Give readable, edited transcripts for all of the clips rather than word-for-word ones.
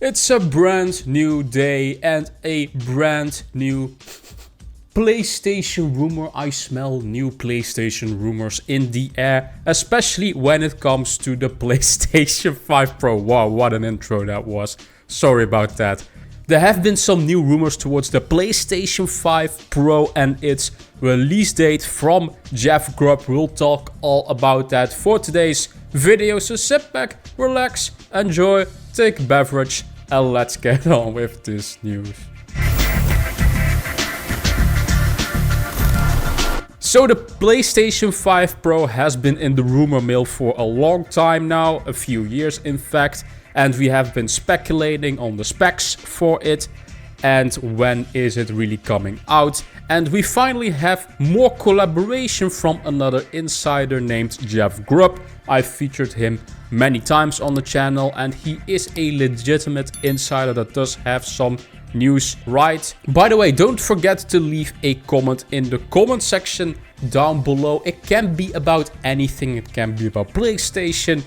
It's a brand new day and a brand new PlayStation rumor. I smell new PlayStation rumors in the air, especially when it comes to the PlayStation 5 Pro. Wow, what an intro that was. Sorry about that. There have been some new rumors towards the PlayStation 5 Pro and its release date from Jeff Grubb. We'll talk all about that for today's video. So sit back, relax, enjoy, take a beverage, and let's get on with this news. So the PlayStation 5 Pro has been in the rumor mill for a long time now, a few years in fact, and we have been speculating on the specs for it and when is it really coming out. And we finally have more collaboration from another insider named Jeff Grubb. I've featured him many times on the channel and he is a legitimate insider that does have some news right. By the way, don't forget to leave a comment in the comment section down below. It can be about anything, it can be about PlayStation.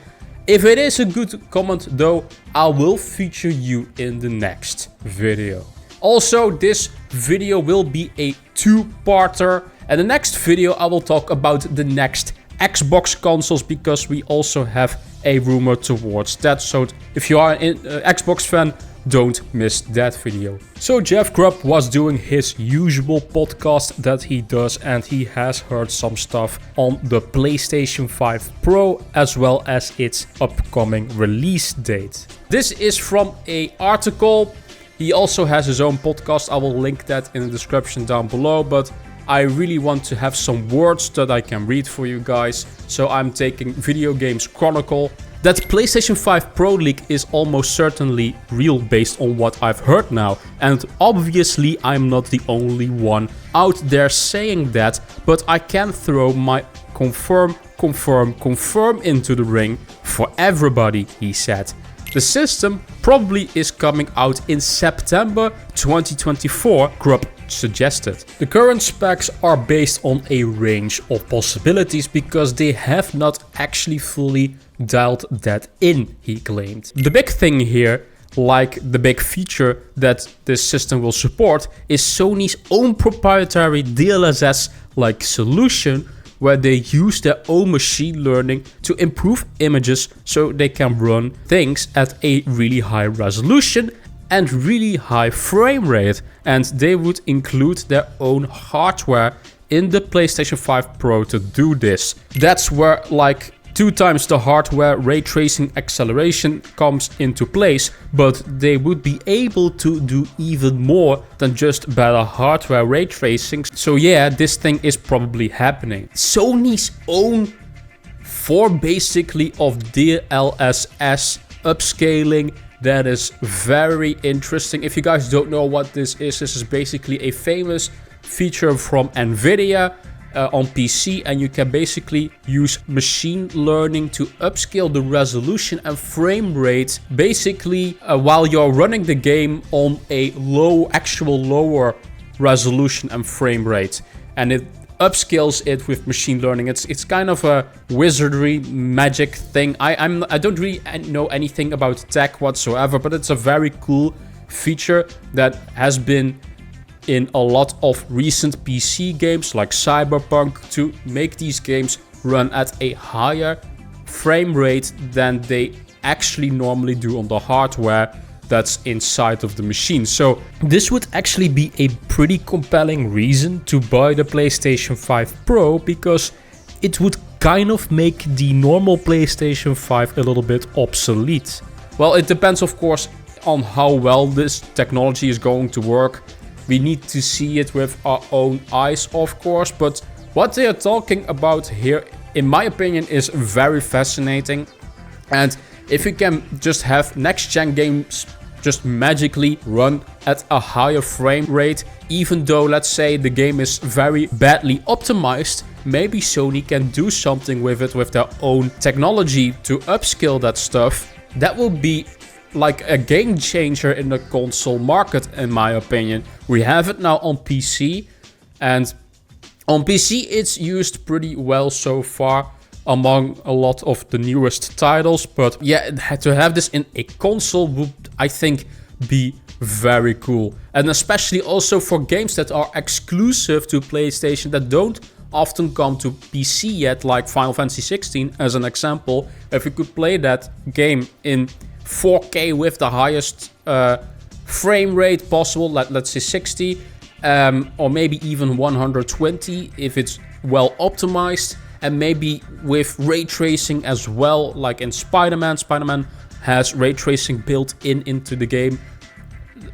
If it is a good comment though, I will feature you in the next video. Also, this video will be a two-parter, and the next video I will talk about the next Xbox consoles because we also have a rumor towards that. So if you are an Xbox fan, don't miss that video. So Jeff Grubb was doing his usual podcast that he does and he has heard some stuff on the PlayStation 5 Pro as well as its upcoming release date. This is from an article. He also has his own podcast. I will link that in the description down below, but I really want to have some words that I can read for you guys. So I'm taking Video Games Chronicle. That PlayStation 5 Pro leak is almost certainly real based on what I've heard now. And obviously I'm not the only one out there saying that, but I can throw my confirm into the ring for everybody, he said. The system probably is coming out in September 2024, Grubb suggested. The current specs are based on a range of possibilities because they have not actually fully dialed that in, he claimed. The big thing here, like the big feature that this system will support, is Sony's own proprietary DLSS-like solution where they use their own machine learning to improve images so they can run things at a really high resolution and really high frame rate, and they would include their own hardware in the PlayStation 5 Pro to do this. That's where like 2 times the hardware ray tracing acceleration comes into place, but they would be able to do even more than just better hardware ray tracing. So yeah, this thing is probably happening. Sony's own form basically of DLSS upscaling. That is very interesting. If you guys don't know what this is basically a famous feature from Nvidia on PC, and you can basically use machine learning to upscale the resolution and frame rate basically while you're running the game on a lower resolution and frame rate, and it upscales it with machine learning. It's kind of a wizardry magic thing. I don't really know anything about tech whatsoever, but it's a very cool feature that has been in a lot of recent PC games like Cyberpunk to make these games run at a higher frame rate than they actually normally do on the hardware that's inside of the machine. So this would actually be a pretty compelling reason to buy the PlayStation 5 Pro because it would kind of make the normal PlayStation 5 a little bit obsolete. Well, it depends of course on how well this technology is going to work. We need to see it with our own eyes, of course, but what they are talking about here, in my opinion, is very fascinating. And if you can just have next-gen games just magically run at a higher frame rate, even though, let's say, the game is very badly optimized, maybe Sony can do something with it with their own technology to upscale that stuff. That will be like a game changer in the console market, in my opinion. We have it now on PC, and on PC it's used pretty well so far. among a lot of the newest titles. But yeah, to have this in a console would, I think, be very cool. And especially also for games that are exclusive to PlayStation, that don't often come to PC yet, like Final Fantasy 16 as an example. If you could play that game in 4K with the highest frame rate possible, let's say 60, or maybe even 120 if it's well optimized, and maybe with ray tracing as well, like in Spider-Man. Spider-Man has ray tracing built into the game.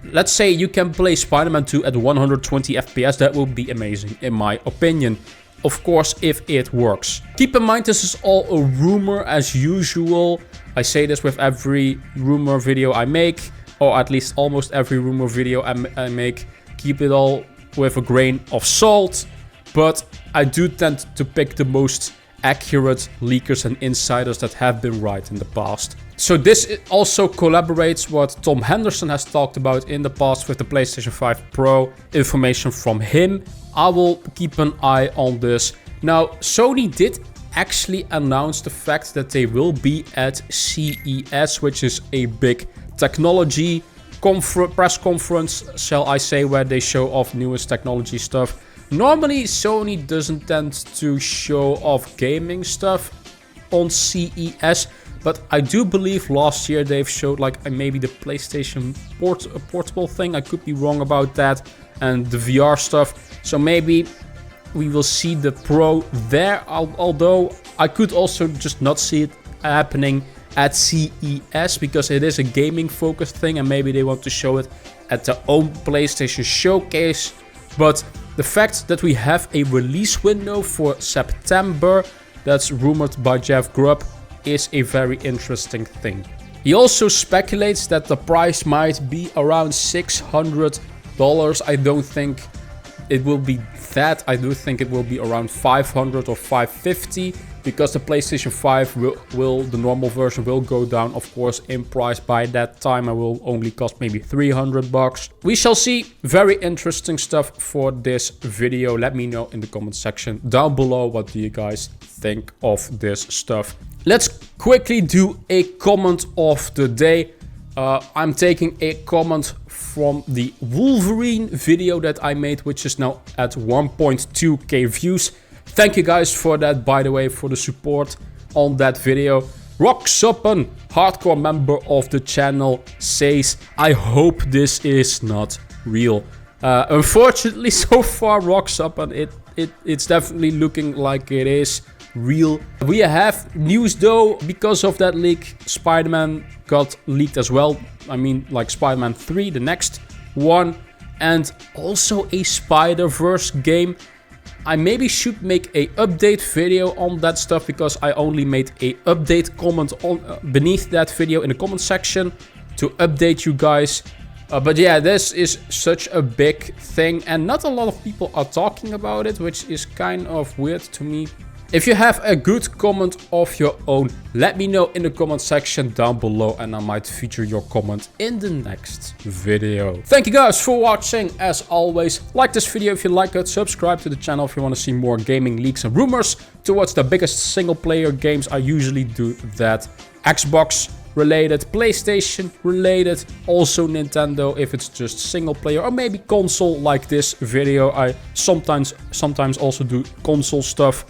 Let's say you can play Spider-Man 2 at 120 FPS, that would be amazing in my opinion. Of course, if it works. Keep in mind, this is all a rumor as usual. I say this with every rumor video I make, or at least almost every rumor video I make. Keep it all with a grain of salt, but I do tend to pick the most accurate leakers and insiders that have been right in the past. So this also collaborates what Tom Henderson has talked about in the past with the PlayStation 5 Pro. Information from him. I will keep an eye on this. Now, Sony did actually announce the fact that they will be at CES, which is a big technology press conference, shall I say, where they show off newest technology stuff. Normally, Sony doesn't tend to show off gaming stuff on CES, but I do believe last year they've showed like maybe the PlayStation portable thing. I could be wrong about that, and the VR stuff. So maybe we will see the Pro there, although I could also just not see it happening at CES because it is a gaming focused thing, and maybe they want to show it at their own PlayStation showcase. But the fact that we have a release window for September, that's rumored by Jeff Grubb, is a very interesting thing. He also speculates that the price might be around $600. I don't think it will be that. I do think it will be around $500 or $550, because the PlayStation 5 the normal version will go down, of course, in price by that time. It will only cost maybe $300. We shall see. Very interesting stuff for this video. Let me know in the comment section down below, what do you guys think of this stuff. Let's quickly do a comment of the day. I'm taking a comment from the Wolverine video that I made, which is now at 1.2k views. Thank you guys for that, by the way, for the support on that video. Rocksuppen, hardcore member of the channel, says, I hope this is not real. Unfortunately, so far, Rocksuppen, it's definitely looking like it is real. We have news though, because of that leak. Spider-Man got leaked as well. I mean, like Spider-Man 3, the next one, and also a Spider-Verse game. I maybe should make a update video on that stuff, because I only made a update comment on beneath that video in the comment section to update you guys. But yeah, this is such a big thing, and not a lot of people are talking about it, which is kind of weird to me. If you have a good comment of your own, let me know in the comment section down below, and I might feature your comment in the next video. Thank you guys for watching. As always, like this video if you like it, subscribe to the channel if you want to see more gaming leaks and rumors towards the biggest single player games. I usually do that. Xbox related, PlayStation related, also Nintendo if it's just single player, or maybe console like this video. I sometimes also do console stuff.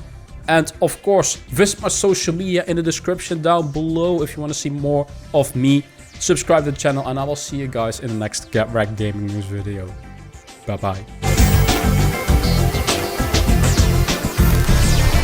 And of course, visit my social media in the description down below if you want to see more of me. Subscribe to the channel, and I will see you guys in the next Get Rekt Gaming News video. Bye bye.